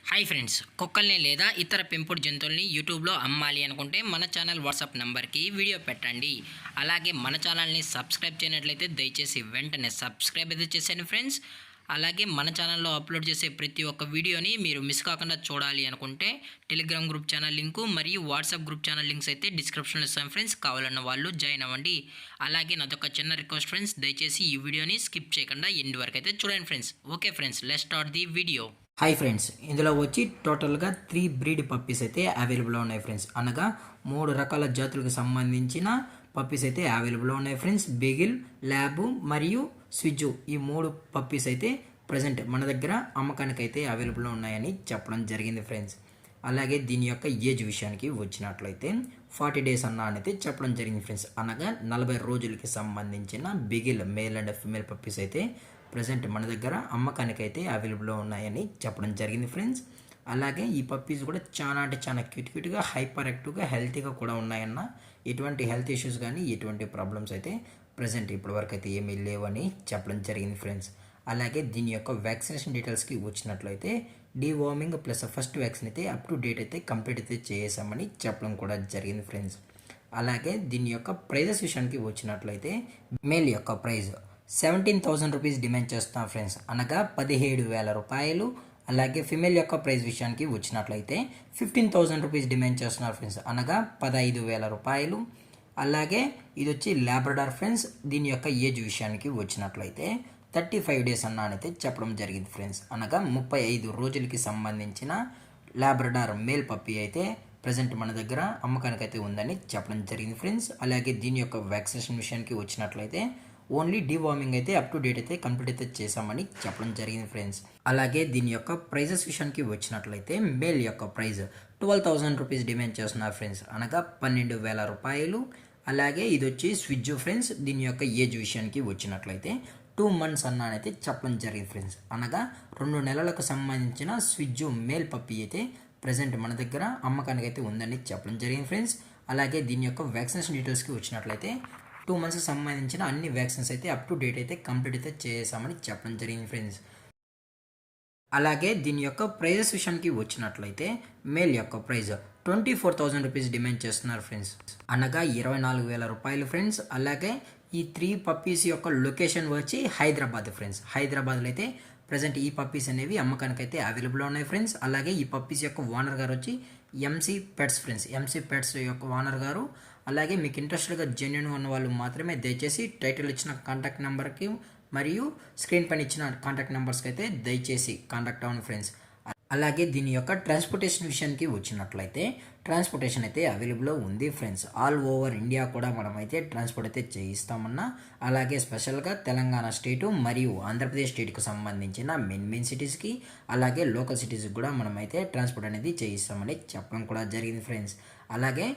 Hi friends, కుక్కల్ని లేదా ఇతర పెంపుడు జంతువుల్ని యూట్యూబ్లో అమ్మాలి అనుకుంటే మన ఛానల్ వాట్సాప్ నెంబర్కి వీడియో పెట్టండి. అలాగే మన ఛానల్ని సబ్స్క్రైబ్ చేయనట్లయితే దయచేసి వెంటనే సబ్స్క్రైబ్ అయితే చేసేయండి ఫ్రెండ్స్. అలాగే మన ఛానల్లో అప్లోడ్ చేసే ప్రతి ఒక్క వీడియోని మీరు మిస్ కాకుండా చూడాలి అనుకుంటే టెలిగ్రామ్ గ్రూప్ ఛానల్ లింకు మరియు వాట్సాప్ గ్రూప్ ఛానల్ లింక్స్ అయితే డిస్క్రిప్షన్లో ఇస్తాను ఫ్రెండ్స్. కావాలన్న వాళ్ళు జాయిన్ అవ్వండి. అలాగే నాదొక చిన్న రిక్వెస్ట్ ఫ్రెండ్స్, దయచేసి ఈ వీడియోని స్కిప్ చేయకుండా ఎండ్ వరకు అయితే చూడండి friends. Okay friends, let's start the video. Hi friends, ఇందులో వచ్చి టోటల్గా 3 బ్రీడ్ పప్పీస్ అయితే అవైలబుల్లో ఉన్నాయి ఫ్రెండ్స్. అనగా 3 రకాల జాతులకు సంబంధించిన పప్పీస్ అయితే అవైలబుల్లో ఉన్నాయి ఫ్రెండ్స్. బిగిల్, ల్యాబు మరియు స్విజ్జు, ఈ 3 పప్పీస్ అయితే ప్రజెంట్ మన దగ్గర అమ్మకానికి అయితే అవైలబుల్లో ఉన్నాయని చెప్పడం జరిగింది ఫ్రెండ్స్. అలాగే దీని యొక్క ఏజ్ విషయానికి వచ్చినట్లయితే 40 డేస్ అయితే చెప్పడం జరిగింది ఫ్రెండ్స్. అనగా 40 రోజులకి సంబంధించిన Bigil male and female puppies అయితే ప్రజెంట్ మన దగ్గర అమ్మకానికి అయితే అవైలబుల్లో ఉన్నాయని చెప్పడం జరిగింది ఫ్రెండ్స్. అలాగే ఈ పప్పీస్ కూడా చాలా అంటే చాలా క్యూట్గా హైపర్ యాక్టివ్గా హెల్తీగా కూడా ఉన్నాయన్న. ఎటువంటి హెల్త్ ఇష్యూస్ కానీ ఎటువంటి ప్రాబ్లమ్స్ అయితే ప్రజెంట్ ఇప్పటివరకు అయితే ఏమీ లేవని చెప్పడం జరిగింది ఫ్రెండ్స్. అలాగే దీని యొక్క వ్యాక్సినేషన్ డీటెయిల్స్కి వచ్చినట్లయితే డీవార్మింగ్ ప్లస్ ఫస్ట్ వ్యాక్సిన్ అయితే అప్ టు డేట్ అయితే కంప్లీట్ అయితే చేసామని చెప్పడం కూడా జరిగింది ఫ్రెండ్స్. అలాగే దీని యొక్క ప్రైజెస్ విషయానికి వచ్చినట్లయితే మేల్ యొక్క ప్రైజ్ 17,000 రూపీస్ డిమాండ్ చేస్తున్నాం ఫ్రెండ్స్, అనగా 17,000 రూపాయలు. అలాగే ఫిమేల్ యొక్క ప్రైస్ విషయానికి వచ్చినట్లయితే 15,000 రూపీస్ డిమాండ్ చేస్తున్నారు ఫ్రెండ్స్, అనగా 15,000 రూపాయలు. అలాగే ఇది వచ్చి లాబ్రడార్ ఫ్రెండ్స్. దీని యొక్క ఏజ్ విషయానికి వచ్చినట్లయితే 35 డేస్ అయితే చెప్పడం జరిగింది ఫ్రెండ్స్, అనగా 35 రోజులకి సంబంధించిన లాబ్రడార్ మేల్ పప్పీ అయితే ప్రజెంట్ మన దగ్గర అమ్మకానికి అయితే ఉందని చెప్పడం జరిగింది ఫ్రెండ్స్. అలాగే దీని యొక్క వ్యాక్సినేషన్ విషయానికి వచ్చినట్లయితే ఓన్లీ డీవార్మింగ్ అయితే అప్ టు డేట్ అయితే కంప్లీట్ అయితే చేసామని చెప్పడం జరిగింది ఫ్రెండ్స్. అలాగే దీని యొక్క ప్రైజెస్ విషయానికి వచ్చినట్లయితే మేల్ యొక్క ప్రైజ్ 12,000 రూపీస్ డిమాండ్ చేస్తున్నారు ఫ్రెండ్స్, అనగా 12,000 రూపాయలు. అలాగే ఇది వచ్చి స్విజ్జు ఫ్రెండ్స్. దీని యొక్క ఏజ్ విషయానికి వచ్చినట్లయితే 2 months అయితే చెప్పడం జరిగింది ఫ్రెండ్స్, అనగా 2 నెలలకు సంబంధించిన స్విజ్జు మేల్ పప్పీ అయితే ప్రజెంట్ మన దగ్గర అమ్మకానికి అయితే ఉందని చెప్పడం జరిగింది ఫ్రెండ్స్. అలాగే దీని యొక్క వ్యాక్సినేషన్ డీటెయిల్స్కి వచ్చినట్లయితే 2 months సంబంధించిన అన్ని వ్యాక్సిన్స్ అయితే అప్ టు డేట్ అయితే కంప్లీట్ అయితే చేసామని చెప్పడం జరిగింది ఫ్రెండ్స్. అలాగే దీని యొక్క ప్రైజెస్ విషయానికి వచ్చినట్లయితే మేల్ యొక్క ప్రైజ్ 24,000 రూపీస్ డిమాండ్ చేస్తున్నారు ఫ్రెండ్స్, అనగా 24,000 రూపాయలు ఫ్రెండ్స్. అలాగే ఈ 3 పప్పీస్ యొక్క లొకేషన్ వచ్చి హైదరాబాద్ ఫ్రెండ్స్. హైదరాబాద్లో అయితే ప్రజెంట్ ఈ పప్పీస్ అనేవి అమ్మకానికి అయితే అవైలబుల్లో ఉన్నాయి ఫ్రెండ్స్. అలాగే ఈ పప్పీస్ యొక్క ఓనర్ గారు వచ్చి MC pets friends. MC pets యొక్క ఓనర్ గారు. అలాగే మీకు ఇంట్రెస్టెడ్గా జెన్యున్గా ఉన్న వాళ్ళు మాత్రమే దయచేసి టైటిల్ ఇచ్చిన కాంటాక్ట్ నెంబర్కి మరియు స్క్రీన్ పైన ఇచ్చిన కాంటాక్ట్ నెంబర్స్కి అయితే దయచేసి కాంటాక్ట్ అవ్వండి ఫ్రెండ్స్. అలాగే దీని యొక్క ట్రాన్స్పోర్టేషన్ విషయానికి వచ్చినట్లయితే ట్రాన్స్పోర్టేషన్ అయితే అవైలబుల్లో ఉంది ఫ్రెండ్స్. ఆల్ ఓవర్ ఇండియా కూడా మనమైతే ట్రాన్స్పోర్ట్ అయితే చేయిస్తామన్నా. అలాగే స్పెషల్గా తెలంగాణ స్టేటు మరియు ఆంధ్రప్రదేశ్ స్టేట్కి సంబంధించిన మెయిన్ సిటీస్కి అలాగే లోకల్ సిటీస్కి కూడా మనమైతే ట్రాన్స్పోర్ట్ అనేది చేయిస్తామని చెప్పడం కూడా జరిగింది ఫ్రెండ్స్. అలాగే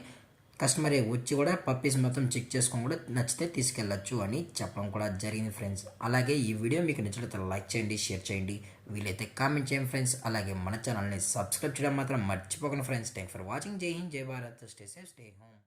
కస్టమర్ వచ్చి కూడా పప్పీస్ మొత్తం చెక్ చేసుకొని కూడా నచ్చితే తీసుకెళ్ళచ్చు అని చెప్పడం కూడా జరిగింది ఫ్రెండ్స్. అలాగే ఈ వీడియో మీకు నచ్చినట్లయితే లైక్ చేయండి, షేర్ చేయండి, వీలైతే కామెంట్ చేయండి ఫ్రెండ్స్. అలాగే మన ఛానల్ని సబ్స్క్రైబ్ చేయడం మాత్రం మర్చిపోకండి ఫ్రెండ్స్. Thank for watching. జై హింద్, జై Bharat, stay safe, stay home.